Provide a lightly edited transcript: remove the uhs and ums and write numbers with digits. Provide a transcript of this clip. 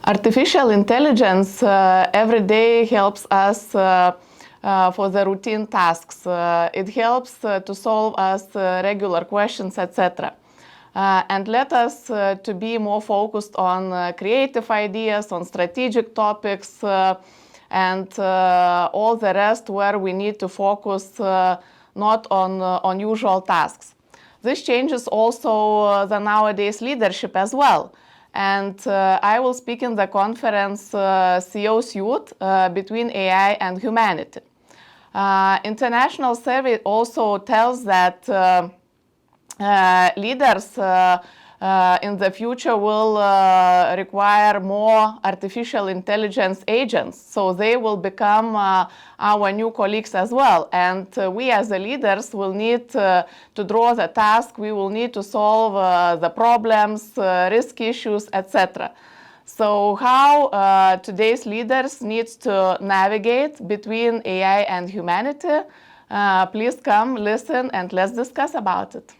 Artificial intelligence every day helps us for the routine tasks. It helps to solve us regular questions, etc. And let us to be more focused on creative ideas, on strategic topics, and all the rest where we need to focus not on usual tasks. This changes also the nowadays leadership as well. And I will speak in the conference CEO's Youth between AI and humanity. International survey also tells that leaders in the future will require more artificial intelligence agents. So they will become our new colleagues as well. And we as the leaders will need to draw the task, we will need to solve the problems, risk issues, etc. So how today's leaders need to navigate between AI and humanity? Please come, listen, and let's discuss about it.